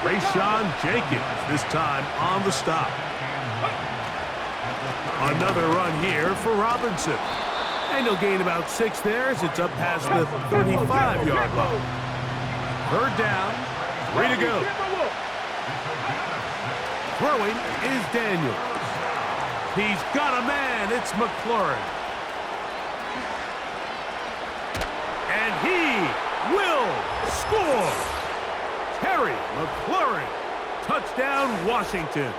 Rayshawn Jenkins, this time on the stop. Another run here for Robinson. And he'll gain about 6 there as it's up past the 35-yard line. Third down, 3 to go. Throwing is Daniels. He's got a man. It's McLaurin. And he will score. Terry McLaurin. Touchdown, Washington.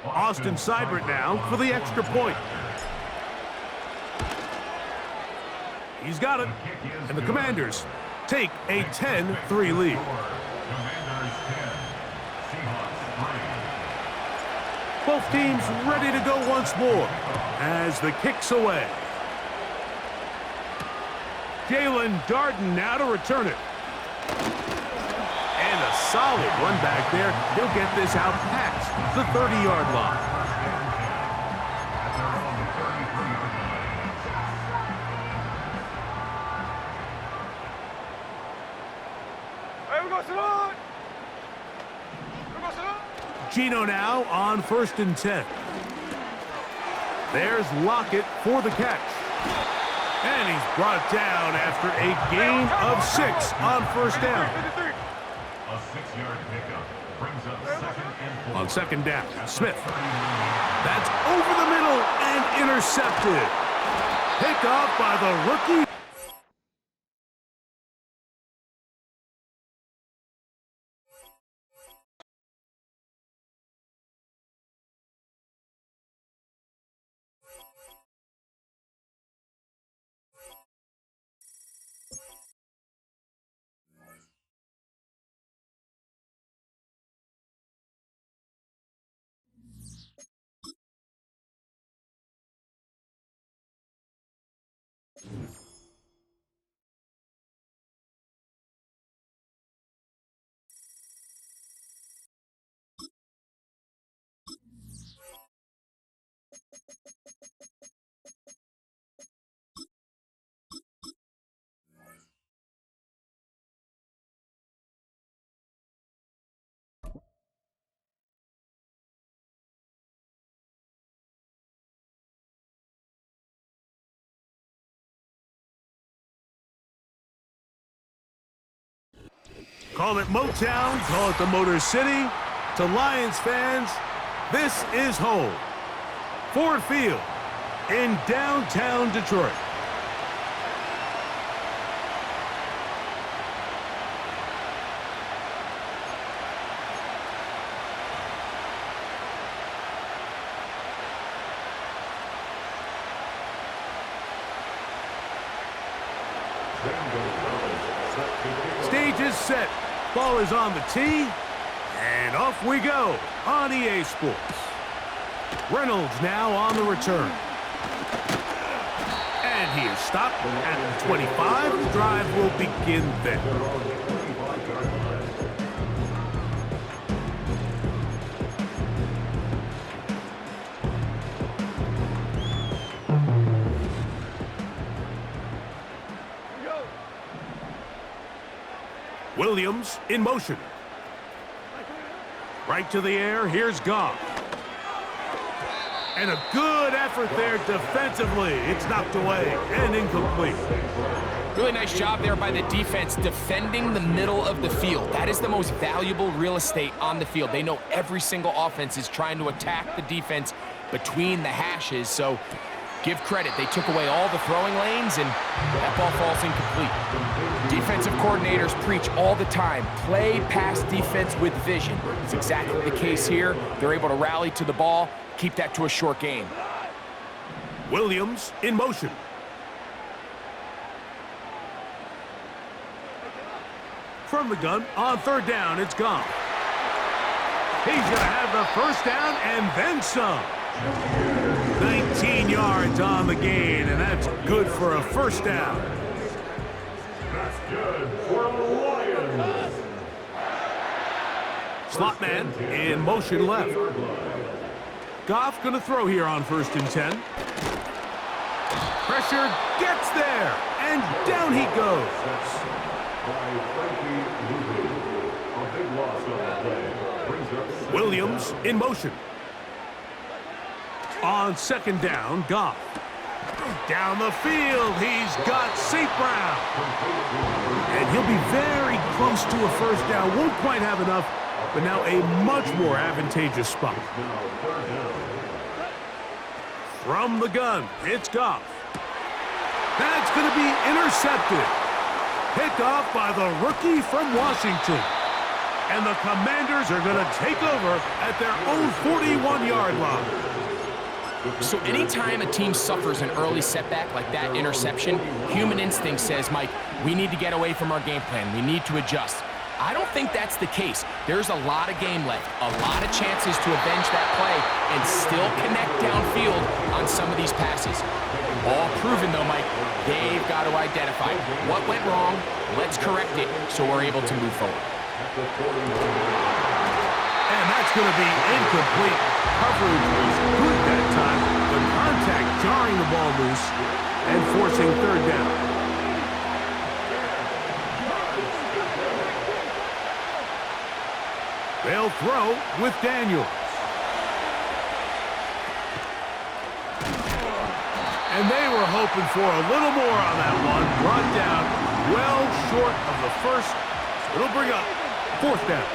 Austin Seibert now for the extra point. He's got it. And the Commanders take a 10-3 lead. Both teams ready to go once more as the kick's away. Jalen Darden now to return it. And a solid run back there. He'll get this out past the 30-yard line. Gino now on 1st and 10. There's Lockett for the catch. And he's brought down after a gain of 6 on 1st down. A 6-yard pickup brings up 2nd and 4. On 2nd down, Smith. That's over the middle and intercepted. Pick off by the rookie. Call it Motown, call it the Motor City. To Lions fans, this is home. Ford Field in downtown Detroit. Stage is set. Ball is on the tee. And off we go on EA Sports. Reynolds now on the return. And he is stopped at the 25. The drive will begin then. Williams in motion. Right to the air, here's Goff. And a good effort there defensively. It's knocked away and incomplete. Really nice job there by the defense defending the middle of the field. That is the most valuable real estate on the field. They know every single offense is trying to attack the defense between the hashes, so give credit. They took away all the throwing lanes, and that ball falls incomplete. Defensive coordinators preach all the time, play pass defense with vision. It's exactly the case here. They're able to rally to the ball, keep that to a short game. Williams in motion. From the gun, on 3rd down, it's gone. He's going to have the 1st down and then some. 19 yards on the gain, and that's good for a 1st down. good for the Lions. Slot man in motion left. Goff going to throw here on 1st and 10. Pressure gets there, and down he goes. Williams in motion. On 2nd down, Goff. Down the field, he's got St. Brown. And he'll be very close to a 1st down. Won't quite have enough, but now a much more advantageous spot. From the gun, it's Goff. That's going to be intercepted. Picked off by the rookie from Washington. And the Commanders are going to take over at their own 41-yard line. So anytime a team suffers an early setback like that interception, human instinct says, Mike, we need to get away from our game plan. We need to adjust. I don't think that's the case. There's a lot of game left, a lot of chances to avenge that play and still connect downfield on some of these passes. All proven, though, Mike, they've got to identify what went wrong, let's correct it so we're able to move forward. And that's going to be incomplete. Coverage was good that time. The contact jarring the ball loose and forcing 3rd down. They'll throw with Daniels. And they were hoping for a little more on that one. Brought down well short of the first. So it'll bring up 4th down.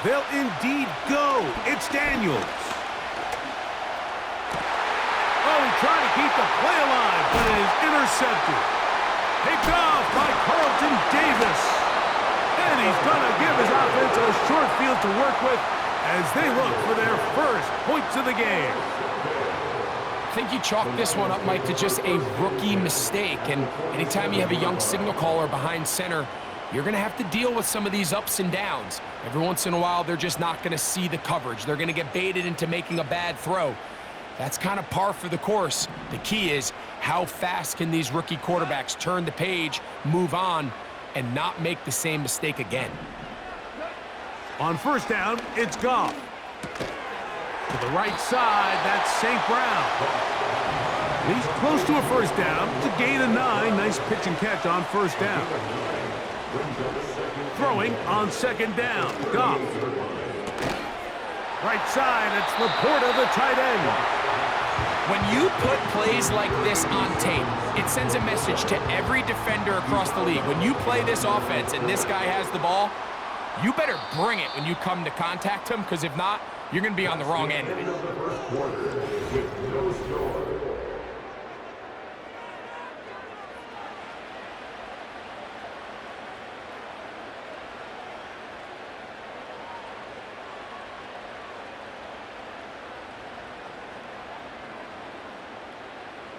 They'll indeed go. It's Daniels. Oh, trying to keep the play alive, but it is intercepted. Picked off by Carlton Davis. And he's going to give his offense a short field to work with as they look for their first points of the game. I think you chalk this one up, Mike, to just a rookie mistake. And anytime you have a young signal caller behind center, you're going to have to deal with some of these ups and downs. Every once in a while, they're just not going to see the coverage. They're going to get baited into making a bad throw. That's kind of par for the course. The key is how fast can these rookie quarterbacks turn the page, move on, and not make the same mistake again. On 1st down, it's Goff. To the right side, that's St. Brown. He's close to a 1st down. It's a gain of 9. Nice pitch and catch on 1st down. Throwing on 2nd down, Goff. Right side, it's Laporta, the tight end. When you put plays like this on tape, it sends a message to every defender across the league. When you play this offense and this guy has the ball, you better bring it when you come to contact him, because if not, you're going to be on the wrong end of it.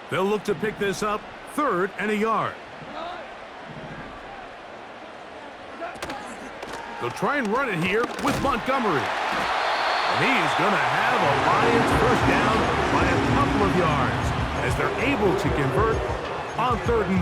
They'll look to pick this up 3rd and a yard. They'll try and run it here with Montgomery. And he is going to have a Lions 1st down by a couple of yards as they're able to convert on 3rd and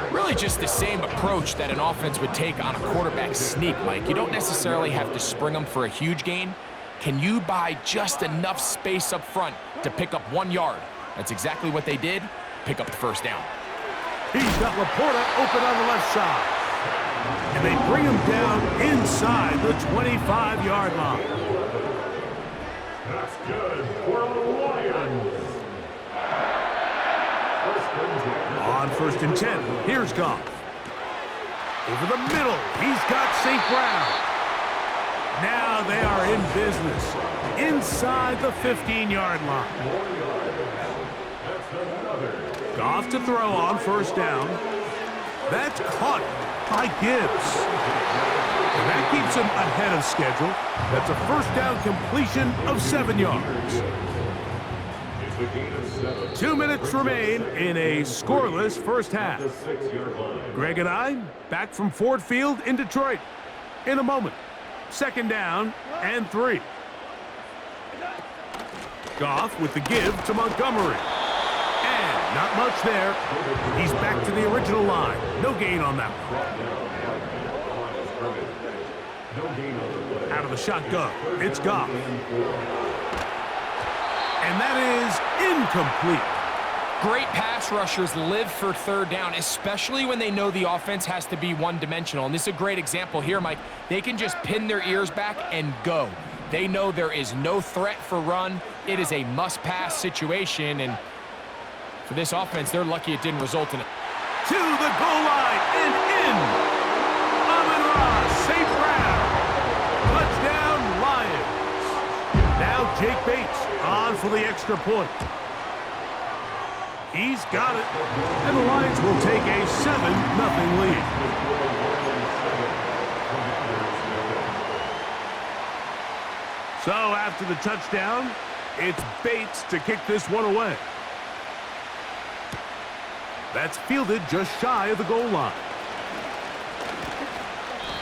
1. Really just the same approach that an offense would take on a quarterback sneak, Mike. You don't necessarily have to spring them for a huge gain. Can you buy just enough space up front to pick up 1 yard? That's exactly what they did. Pick up the 1st down. He's got Laporta open on the left side. And they bring him down inside the 25-yard line. That's good for the Lions. On 1st and 10, here's Goff. Over the middle, he's got St. Brown. Now they are in business inside the 15-yard line. Goff to throw on 1st down. That's caught by Gibbs. And that keeps him ahead of schedule. That's a 1st down completion of 7 yards. 2 minutes remain in a scoreless 1st half. Greg and I back from Ford Field in Detroit in a moment. 2nd down and 3. Goff with the give to Montgomery. And not much there. He's back to the original line. No gain on that one. Out of the shotgun, it's Goff. And that is incomplete. Great pass rushers live for third down, especially when they know the offense has to be one-dimensional. And this is a great example here, Mike. They can just pin their ears back and go. They know there is no threat for run. It is a must-pass situation, and for this offense, they're lucky it didn't result in it. To the goal line and in. Amon-Ra, St. Brown. Touchdown, Lions. Now Jake Bates on for the extra point. He's got it. And the Lions will take a 7-0 lead. So after the touchdown, it's Bates to kick this one away. That's fielded just shy of the goal line.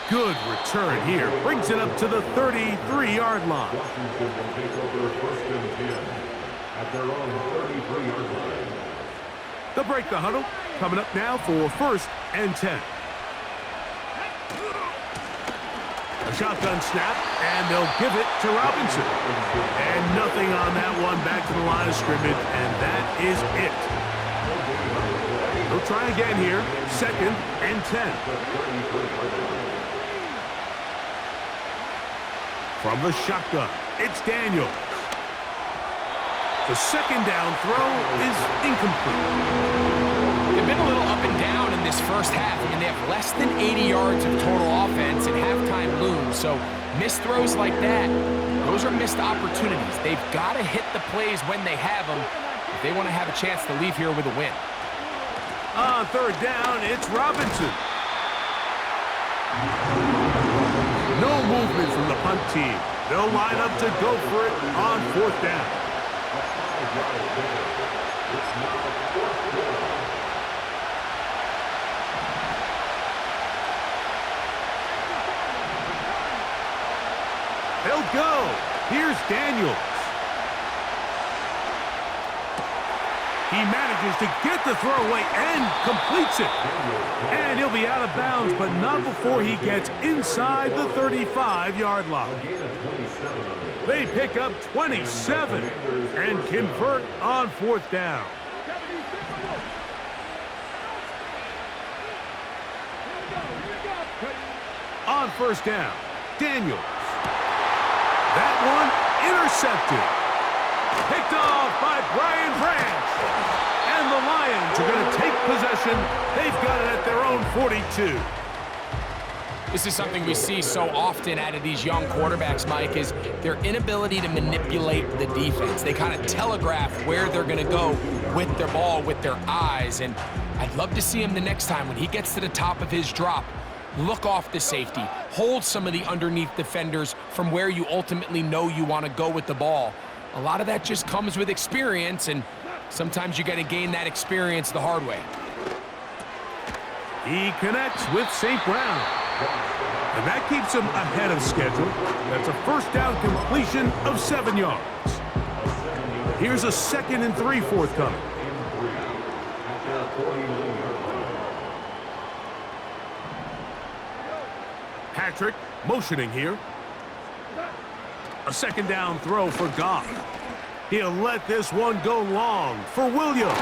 Good return here. Brings it up to the 33-yard line. Washington will take over first and 10 at their own 33-yard line. They'll break the huddle. Coming up now for first and 10. A shotgun snap, and they'll give it to Robinson. And nothing on that one. Back to the line of scrimmage, and that is it. They'll try again here. Second and 10. From the shotgun, it's Daniel. The second down throw is incomplete. They've been a little up and down in this first half. I mean, they have less than 80 yards of total offense, and halftime looms. So missed throws like that, those are missed opportunities. They've got to hit the plays when they have them if they want to have a chance to leave here with a win. On third down, it's Robinson. No movement from the punt team. They'll line up to go for it on fourth down. They'll go. Here's Daniels. He manages to get the throw away and completes it. And he'll be out of bounds, but not before he gets inside the 35-yard line. They pick up 27 and convert on fourth down. On first down, Daniels. That one intercepted. Picked off by Brian Branch. And the Lions are going to take possession. They've got it at their own 42. This is something we see so often out of these young quarterbacks, Mike, is their inability to manipulate the defense. They kind of telegraph where they're going to go with their ball, with their eyes. And I'd love to see him the next time when he gets to the top of his drop. Look off the safety. Hold some of the underneath defenders from where you ultimately know you want to go with the ball. A lot of that just comes with experience, and sometimes you got to gain that experience the hard way. He connects with St. Brown. And that keeps him ahead of schedule. That's a first down completion of 7 yards. Here's a 2nd and 3 forthcoming. Patrick motioning here. A 2nd down throw for Goff. He'll let this one go long for Williams.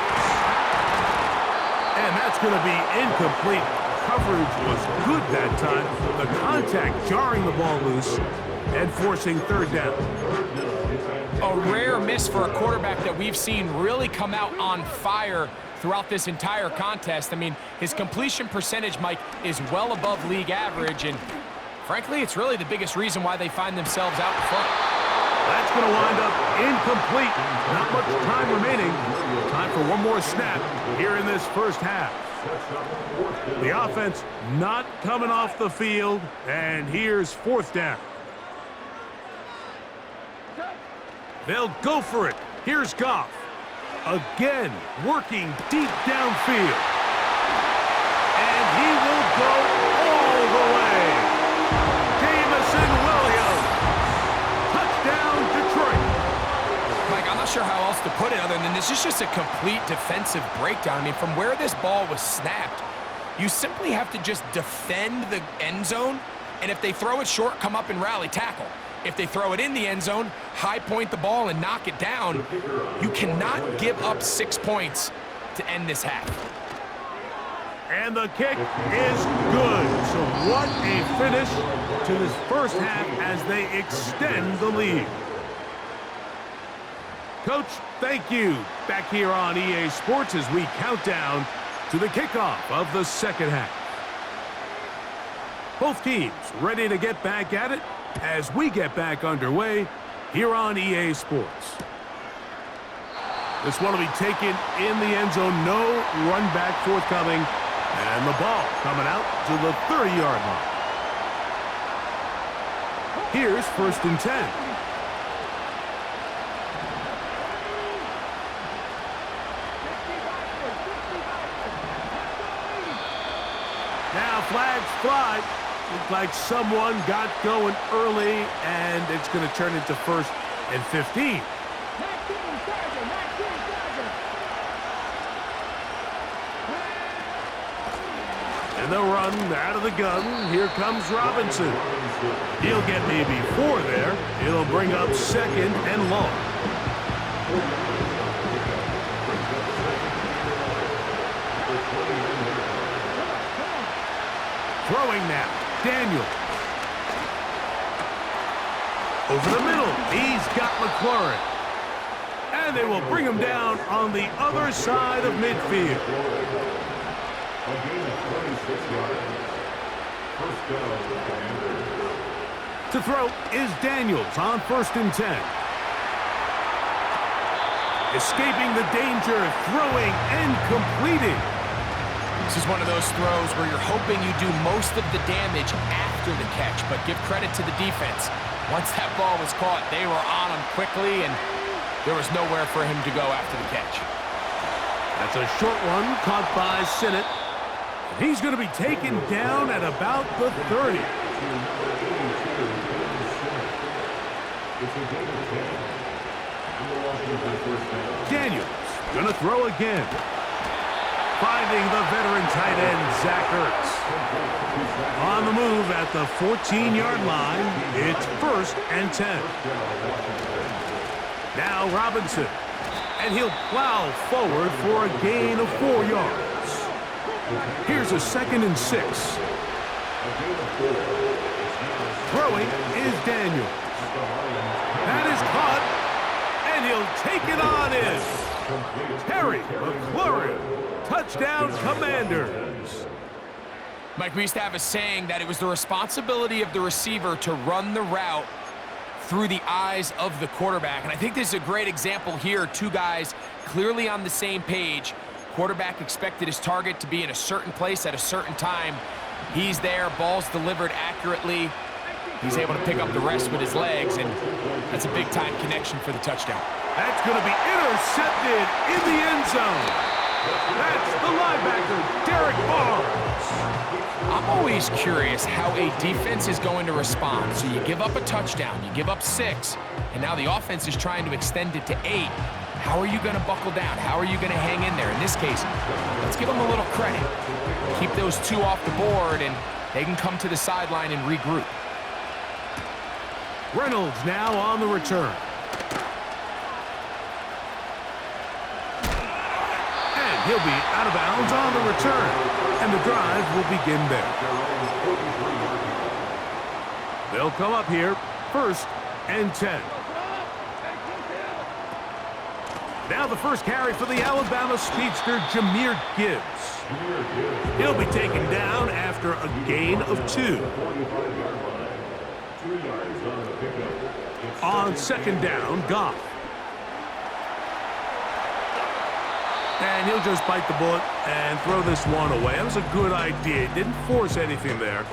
And that's going to be incomplete. Coverage was good that time. The contact jarring the ball loose and forcing third down. A rare miss for a quarterback that we've seen really come out on fire throughout this entire contest. I mean, his completion percentage, Mike, is well above league average, and frankly, it's really the biggest reason why they find themselves out in front. That's going to wind up incomplete. Not much time remaining. Time for one more snap here in this first half. The offense not coming off the field, and here's fourth down. They'll go for it. Here's Goff. Again, working deep downfield. And he will go all the way. Jamison Williams. Touchdown, Detroit. Mike, I'm not sure how else to put it other than this is just a complete defensive breakdown. I mean, from where this ball was snapped, you simply have to just defend the end zone, and if they throw it short, come up and rally tackle. If they throw it in the end zone, high point the ball and knock it down. You cannot give up 6 points to end this half. And the kick is good. So what a finish to this first half as they extend the lead. Coach, thank you. Back here on EA Sports as we count down to the kickoff of the second half. Both teams ready to get back at it as we get back underway here on EA Sports. This one will be taken in the end zone. No run back forthcoming. And the ball coming out to the 30-yard line. Here's 1st and 10. Now flags fly. Looks like someone got going early, and it's going to turn into 1st and 15. And they'll run out of the gun. Here comes Robinson. He'll get maybe 4 there. It'll bring up 2nd and long. Throwing now, Daniel. Over the middle, he's got McLaurin. And they will bring him down on the other side of midfield. A gain of 26 yards. First down, Commanders. To throw is Daniels on 1st and 10. Escaping the danger, throwing and completing. This is one of those throws where you're hoping you do most of the damage after the catch, but give credit to the defense. Once that ball was caught, they were on him quickly, and there was nowhere for him to go after the catch. That's a short one caught by Sinnott. He's going to be taken down at about the 30. Daniels going to throw again. Finding the veteran tight end, Zach Ertz. On the move at the 14-yard line, it's 1st and 10. Now Robinson, and he'll plow forward for a gain of 4 yards. Here's a 2nd and 6. Throwing is Daniels. That is caught, and he'll take it on in. Terry McLaurin. Touchdown, Commanders. Mike, we used to have a saying that it was the responsibility of the receiver to run the route through the eyes of the quarterback. And I think this is a great example here. 2 guys clearly on the same page. Quarterback expected his target to be in a certain place at a certain time. He's there, ball's delivered accurately. He's able to pick up the rest with his legs, and that's a big-time connection for the touchdown. That's going to be intercepted in the end zone. That's the linebacker, Derek Barnes. I'm always curious how a defense is going to respond. So you give up a touchdown, you give up 6, and now the offense is trying to extend it to 8. How are you going to buckle down? How are you going to hang in there? In this case, let's give them a little credit. Keep those 2 off the board, and they can come to the sideline and regroup. Reynolds now on the return. And he'll be out of bounds on the return. And the drive will begin there. They'll come up here, 1st and 10. Now the first carry for the Alabama speedster, Jahmyr Gibbs. He'll be taken down after a gain of 2. On 2nd down, Goff. And he'll just bite the bullet and throw this one away. That was a good idea. Didn't force anything there.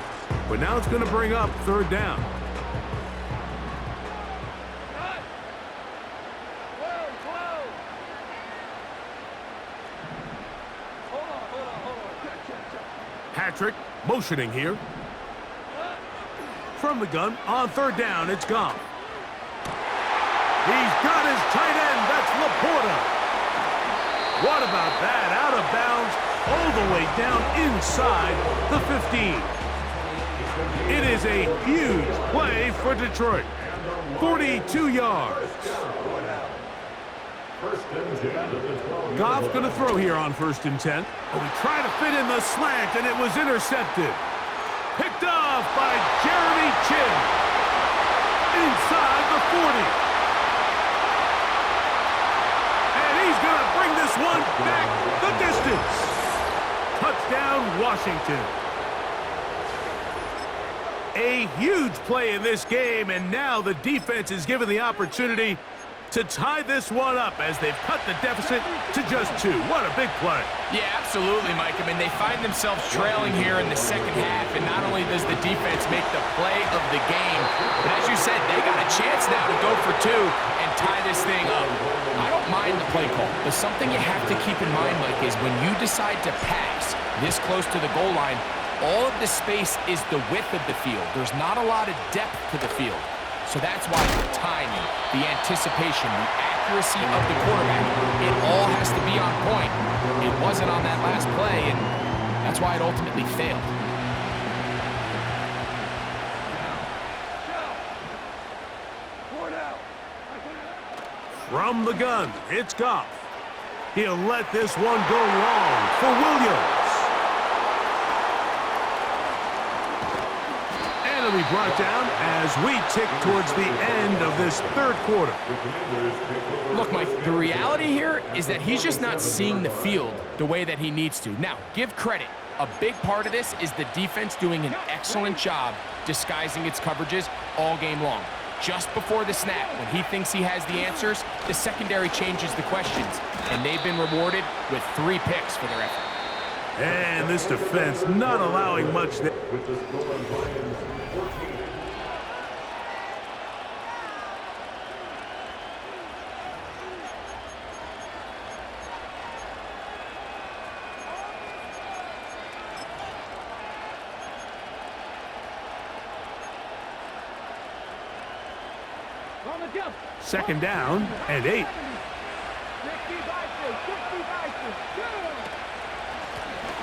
But now it's going to bring up 3rd down. Patrick motioning here. From the gun on 3rd down, it's Goff. He's got his tight end. That's Laporta. What about that? Out of bounds, all the way down inside the 15. It is a huge play for Detroit. 42 yards. Goff's going to throw here on 1st and 10. Oh, he tried to fit in the slant, and it was intercepted. Picked off by Jeremy Chin. Inside the 40. And he's going to bring this one back the distance. Touchdown, Washington. A huge play in this game, and now the defense is given the opportunity to tie this one up as they've cut the deficit to just 2. What a big play. Yeah, absolutely, Mike. I mean, they find themselves trailing here in the second half, and not only does the defense make the play of the game, but as you said, they got a chance now to go for 2 and tie this thing up. I don't mind the play call, but something you have to keep in mind, Mike, is when you decide to pass this close to the goal line, all of the space is the width of the field. There's not a lot of depth to the field. So that's why the timing, the anticipation, the accuracy of the quarterback, it all has to be on point. It wasn't on that last play, and that's why it ultimately failed. From the gun, it's Goff. He'll let this one go long for Williams. And it'll be brought down as we tick towards the end of this 3rd quarter. Look, Mike, the reality here is that he's just not seeing the field the way that he needs to. Now, give credit. A big part of this is the defense doing an excellent job disguising its coverages all game long. Just before the snap, when he thinks he has the answers, the secondary changes the questions, and they've been rewarded with 3 picks for their effort. And this defense not allowing much. Second down and 8.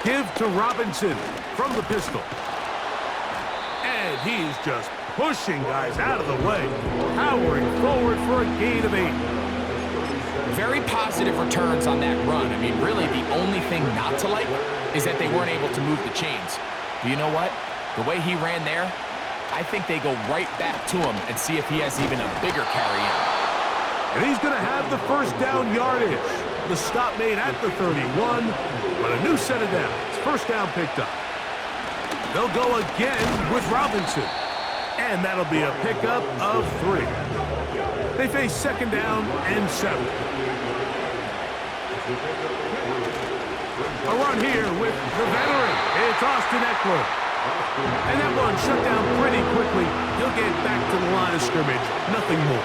Give to Robinson from the pistol. And he's just pushing guys out of the way, powering forward for a gain of 8. Very positive returns on that run. I mean, really, the only thing not to like is that they weren't able to move the chains. But you know what? The way he ran there, I think they go right back to him and see if he has even a bigger carry in. And he's going to have the 1st down yardage. The stop made at the 31, but a new set of downs. 1st down picked up. They'll go again with Robinson. And that'll be a pickup of 3. They face 2nd down and 7. A run here with the veteran. It's Austin Eckler. And that one shut down pretty quickly. He'll get back to the line of scrimmage. Nothing more.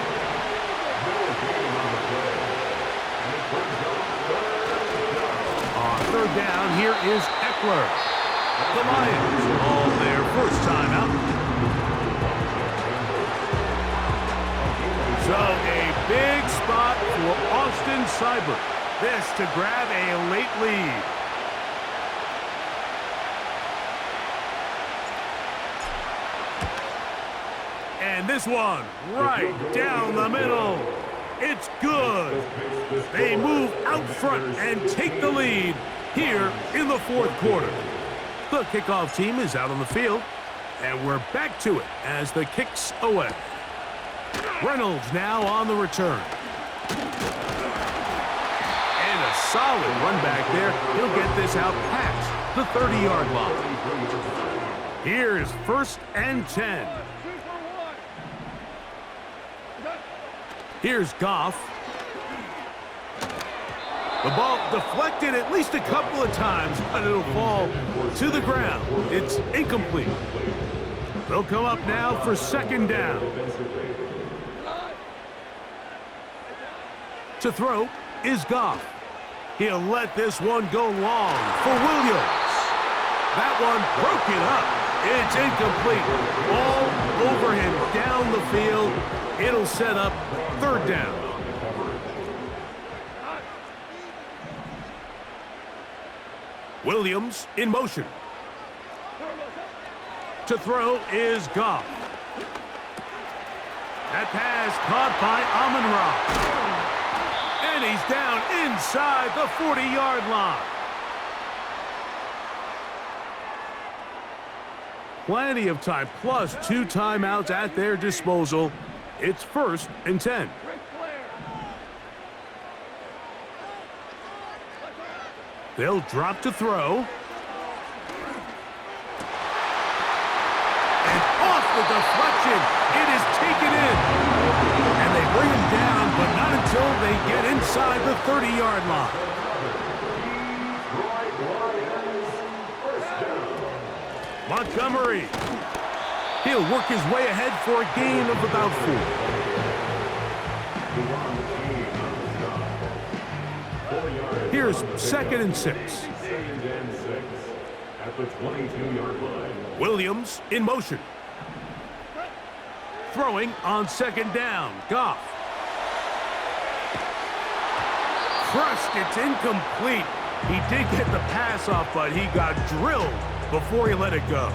On 3rd down, here is Eckler. The Lions all their 1st time out. So a big spot for Austin Seibert. This to grab a late lead. And this one right down the middle. It's good. They move out front and take the lead here in the 4th quarter. The kickoff team is out on the field, and we're back to it as the kick's away. Reynolds now on the return. And a solid run back there. He'll get this out past the 30-yard line. Here's 1st and 10. Here's Goff. The ball deflected at least a couple of times, but it'll fall to the ground. It's incomplete. They'll come up now for 2nd down. To throw is Goff. He'll let this one go long for Williams. That one broke it up. It's incomplete. All over him down the field. It'll set up third down. Williams in motion. To throw is Goff. That pass caught by Amon-Ra. And he's down inside the 40-yard line. Plenty of time, plus 2 timeouts at their disposal. It's 1st and 10. They'll drop to throw. And off the deflection, it is taken in. And they bring him down, but not until they get inside the 30-yard line. Montgomery. He'll work his way ahead for a gain of about 4. Here's 2nd and 6. At the 22-yard line. Williams in motion. Throwing on 2nd down. Goff. Crushed. It's incomplete. He did get the pass off, but he got drilled before he let it go.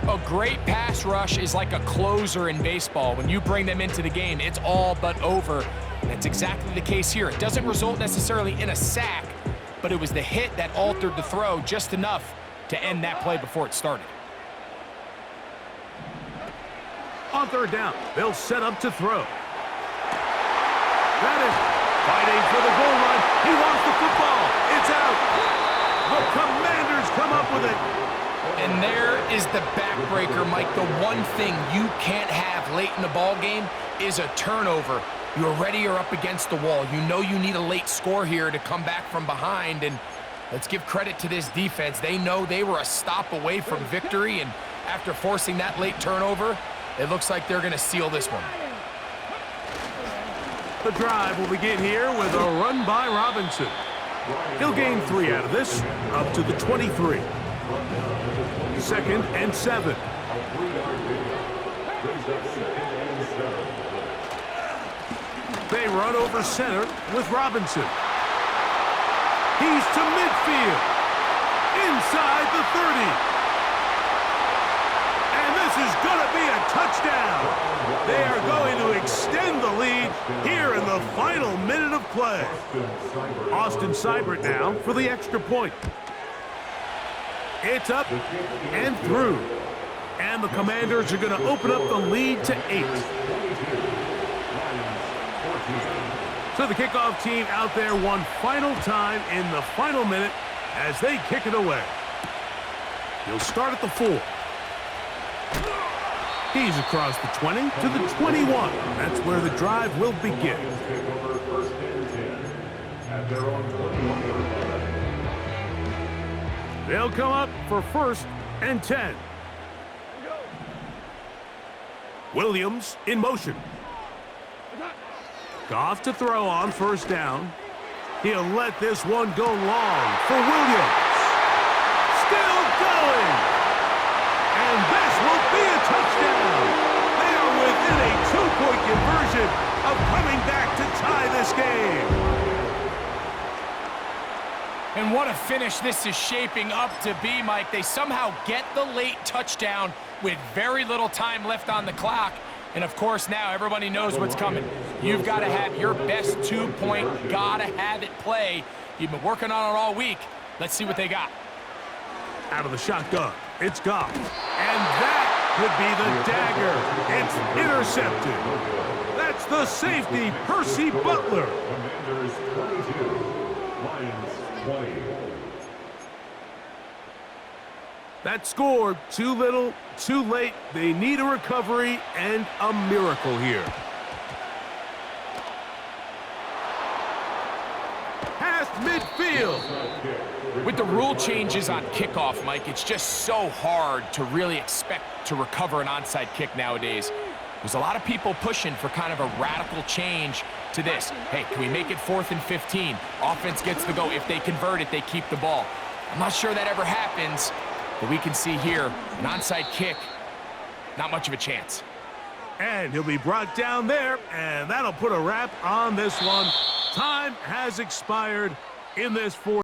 A great pass rush is like a closer in baseball. When you bring them into the game, it's all but over. That's exactly the case here. It doesn't result necessarily in a sack, but it was the hit that altered the throw just enough to end that play before it started. On 3rd down, they'll set up to throw. That is fighting for the goal line. He lost the football. It's out. The Commanders come up with it. And there is the backbreaker, Mike. The one thing you can't have late in the ball game is a turnover. You're already up against the wall. You know you need a late score here to come back from behind. And let's give credit to this defense. They know they were a stop away from victory. And after forcing that late turnover, it looks like they're going to seal this one. The drive will begin here with a run by Robinson. He'll gain 3 out of this, up to the 23. 2nd and 7. They run over center with Robinson. He's to midfield. Inside the 30. And this is going to be a touchdown. They are going to extend the lead here in the final minute of play. Austin Seibert now for the extra point. It's up and through. And the Commanders are going to open up the lead to 8. So the kickoff team out there one final time in the final minute as they kick it away. He'll start at the 4. He's across the 20 to the 21. That's where the drive will begin. They'll come up for 1st and 10. Williams in motion. Goff to throw on 1st down. He'll let this one go long for Williams. Still going. And this will be a touchdown. They are within a 2-point conversion of coming back to tie this game. And what a finish this is shaping up to be, Mike. They somehow get the late touchdown with very little time left on the clock. And, of course, now everybody knows what's coming. You've got to have your best 2-point, gotta have it play. You've been working on it all week. Let's see what they got. Out of the shotgun, it's Goff. And that could be the dagger. It's intercepted. That's the safety, Percy Butler. Commanders 22, Lions 20. That score, too little, too late. They need a recovery and a miracle here. Past midfield. With the rule changes on kickoff, Mike, it's just so hard to really expect to recover an onside kick nowadays. There's a lot of people pushing for kind of a radical change to this. Hey, can we make it 4th and 15? Offense gets the go. If they convert it, they keep the ball. I'm not sure that ever happens. But we can see here, an onside kick, not much of a chance. And he'll be brought down there, and that'll put a wrap on this one. Time has expired in this fourth.